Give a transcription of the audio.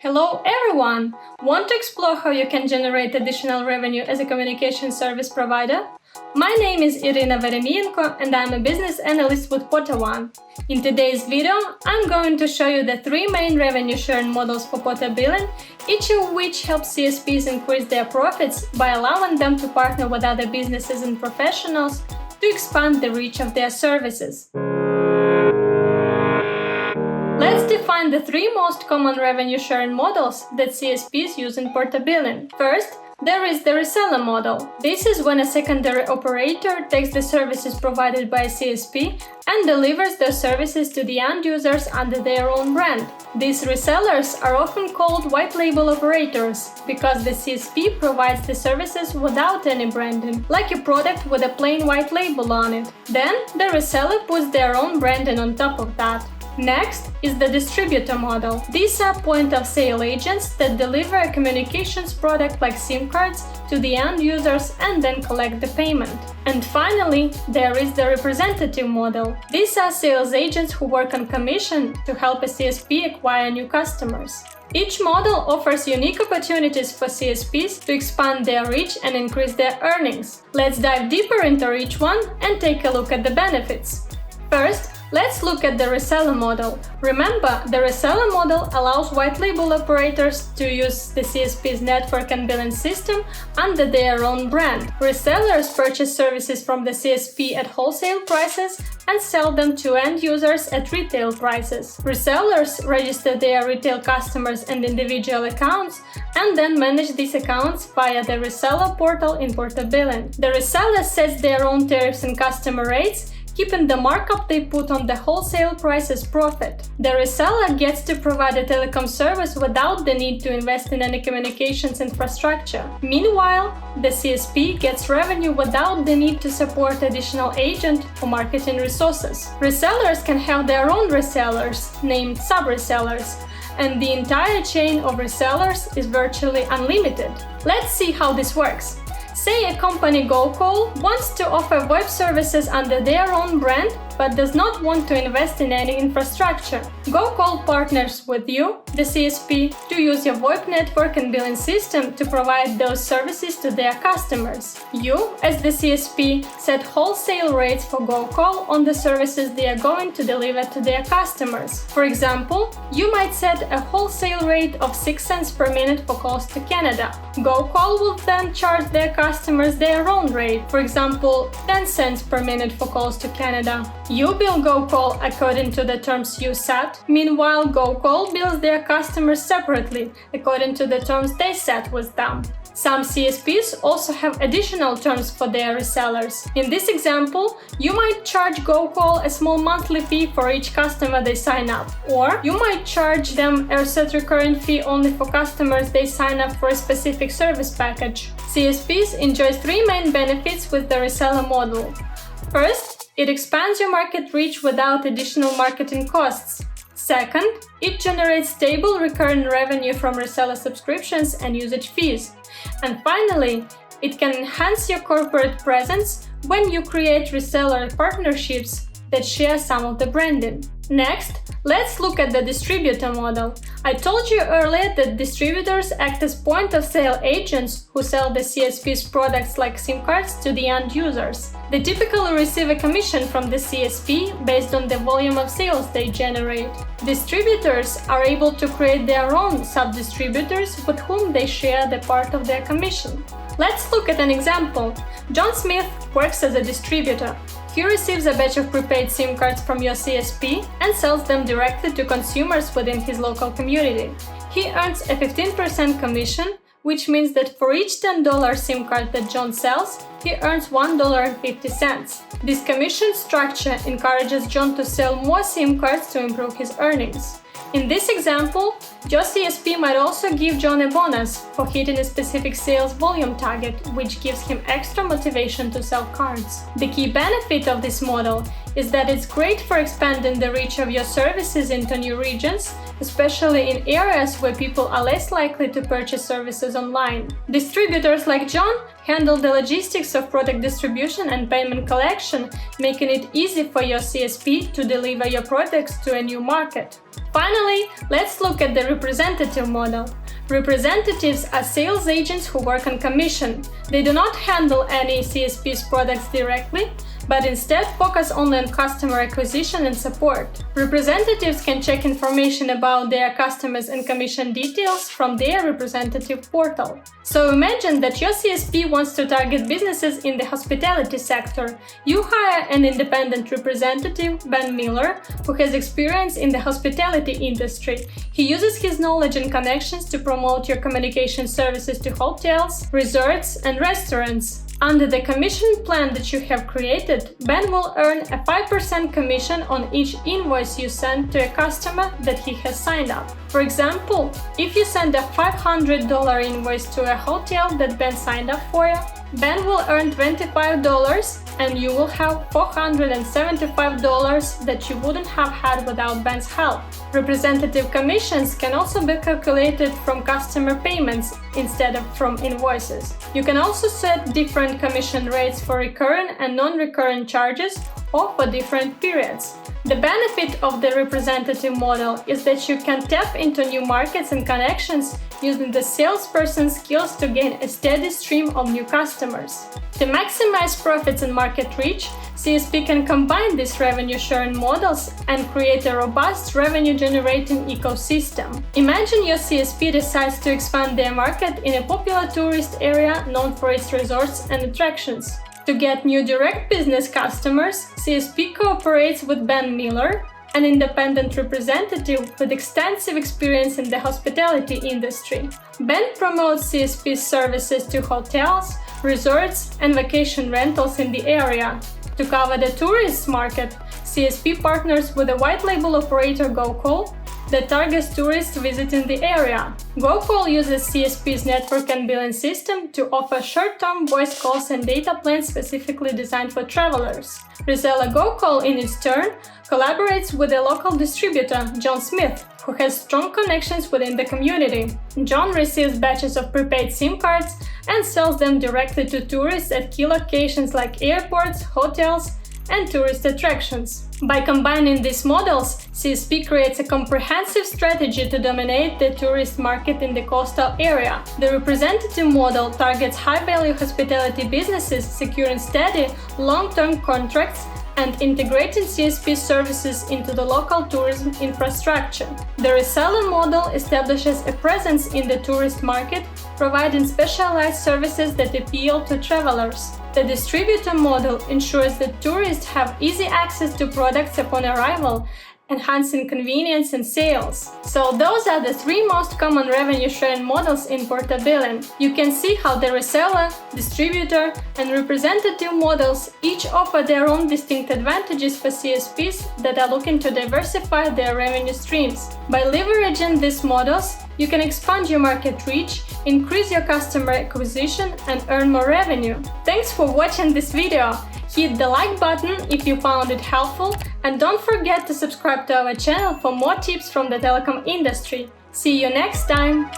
Hello everyone! Want to explore how you can generate additional revenue as a communication service provider? My name is Iryna Veremiienko and I'm a business analyst with PortaOne. In today's video, I'm going to show you the three main revenue sharing models for Porta billing, each of which helps CSPs increase their profits by allowing them to partner with other businesses and professionals to expand the reach of their services. Let's define the three most common revenue sharing models that CSPs use in Porta billing. First, there is the reseller model. This is when a secondary operator takes the services provided by a CSP and delivers those services to the end users under their own brand. These resellers are often called white label operators because the CSP provides the services without any branding, like a product with a plain white label on it. Then the reseller puts their own branding on top of that. Next is the distributor model. These are point-of-sale agents that deliver a communications product like SIM cards to the end users and then collect the payment. And finally, there is the representative model. These are sales agents who work on commission to help a CSP acquire new customers. Each model offers unique opportunities for CSPs to expand their reach and increase their earnings. Let's dive deeper into each one and take a look at the benefits. First, let's look at the reseller model. Remember, the reseller model allows white label operators to use the CSP's network and billing system under their own brand. Resellers purchase services from the CSP at wholesale prices and sell them to end users at retail prices. Resellers register their retail customers and individual accounts and then manage these accounts via the reseller portal in Porta billing. The reseller sets their own tariffs and customer rates, keeping the markup they put on the wholesale price as profit. The reseller gets to provide a telecom service without the need to invest in any communications infrastructure. Meanwhile, the CSP gets revenue without the need to support additional agent or marketing resources. Resellers can have their own resellers, named sub-resellers, and the entire chain of resellers is virtually unlimited. Let's see how this works. Say a company GoCall wants to offer VoIP services under their own brand but does not want to invest in any infrastructure. GoCall partners with you, the CSP, to use your VoIP network and billing system to provide those services to their customers. You, as the CSP, set wholesale rates for GoCall on the services they are going to deliver to their customers. For example, you might set a wholesale rate of 6 cents per minute for calls to Canada. GoCall will then charge their customers their own rate, for example, 10 cents per minute for calls to Canada. You bill GoCall according to the terms you set. Meanwhile, GoCall bills their customers separately, according to the terms they set with them. Some CSPs also have additional terms for their resellers. In this example, you might charge GoCall a small monthly fee for each customer they sign up, or you might charge them a set recurring fee only for customers they sign up for a specific service package. CSPs enjoy three main benefits with the reseller model. First, it expands your market reach without additional marketing costs. Second, it generates stable recurring revenue from reseller subscriptions and usage fees. And finally, it can enhance your corporate presence when you create reseller partnerships that share some of the branding. Next, let's look at the distributor model. I told you earlier that distributors act as point-of-sale agents who sell the CSP's products like SIM cards to the end users. They typically receive a commission from the CSP based on the volume of sales they generate. Distributors are able to create their own sub-distributors with whom they share the part of their commission. Let's look at an example. John Smith works as a distributor. He receives a batch of prepaid SIM cards from your CSP and sells them directly to consumers within his local community. He earns a 15% commission, which means that for each $10 SIM card that John sells, he earns $1.50. This commission structure encourages John to sell more SIM cards to improve his earnings. In this example, your CSP might also give John a bonus for hitting a specific sales volume target, which gives him extra motivation to sell cards. The key benefit of this model is that it's great for expanding the reach of your services into new regions, especially in areas where people are less likely to purchase services online. Distributors like John handle the logistics of product distribution and payment collection, making it easy for your CSP to deliver your products to a new market. Finally, let's look at the representative model. Representatives are sales agents who work on commission. They do not handle any CSP's products directly, but instead focus only on customer acquisition and support. Representatives can check information about their customers and commission details from their representative portal. So imagine that your CSP wants to target businesses in the hospitality sector. You hire an independent representative, Ben Miller, who has experience in the hospitality industry. He uses his knowledge and connections to promote your communication services to hotels, resorts, and restaurants. Under the commission plan that you have created, Ben will earn a 5% commission on each invoice you send to a customer that he has signed up. For example, if you send a $500 invoice to a hotel that Ben signed up for you, Ben will earn $25 and you will have $475 that you wouldn't have had without Ben's help. Representative commissions can also be calculated from customer payments instead of from invoices. You can also set different commission rates for recurring and non-recurring charges or for different periods. The benefit of the representative model is that you can tap into new markets and connections using the salesperson's skills to gain a steady stream of new customers. To maximize profits and market reach, CSP can combine these revenue-sharing models and create a robust revenue-generating ecosystem. Imagine your CSP decides to expand their market in a popular tourist area known for its resorts and attractions. To get new direct business customers, CSP cooperates with Ben Miller, an independent representative with extensive experience in the hospitality industry. Ben promotes CSP services to hotels, resorts, and vacation rentals in the area. To cover the tourist market, CSP partners with a white label operator GoCall that targets tourists visiting the area. GoCall uses CSP's network and billing system to offer short-term voice calls and data plans specifically designed for travelers. Reseller GoCall, in its turn, collaborates with a local distributor, John Smith, who has strong connections within the community. John receives batches of prepaid SIM cards and sells them directly to tourists at key locations like airports, hotels, and tourist attractions. By combining these models, CSP creates a comprehensive strategy to dominate the tourist market in the coastal area. The representative model targets high-value hospitality businesses, securing steady, long-term contracts and integrating CSP services into the local tourism infrastructure. The reseller model establishes a presence in the tourist market, providing specialized services that appeal to travelers. The distributor model ensures that tourists have easy access to products upon arrival, enhancing convenience and sales. So those are the three most common revenue sharing models in portability. You can see how the reseller, distributor, and representative models each offer their own distinct advantages for CSPs that are looking to diversify their revenue streams. By leveraging these models, you can expand your market reach, increase your customer acquisition, and earn more revenue. Thanks for watching this video. Hit the like button if you found it helpful, and don't forget to subscribe to our channel for more tips from the telecom industry. See you next time!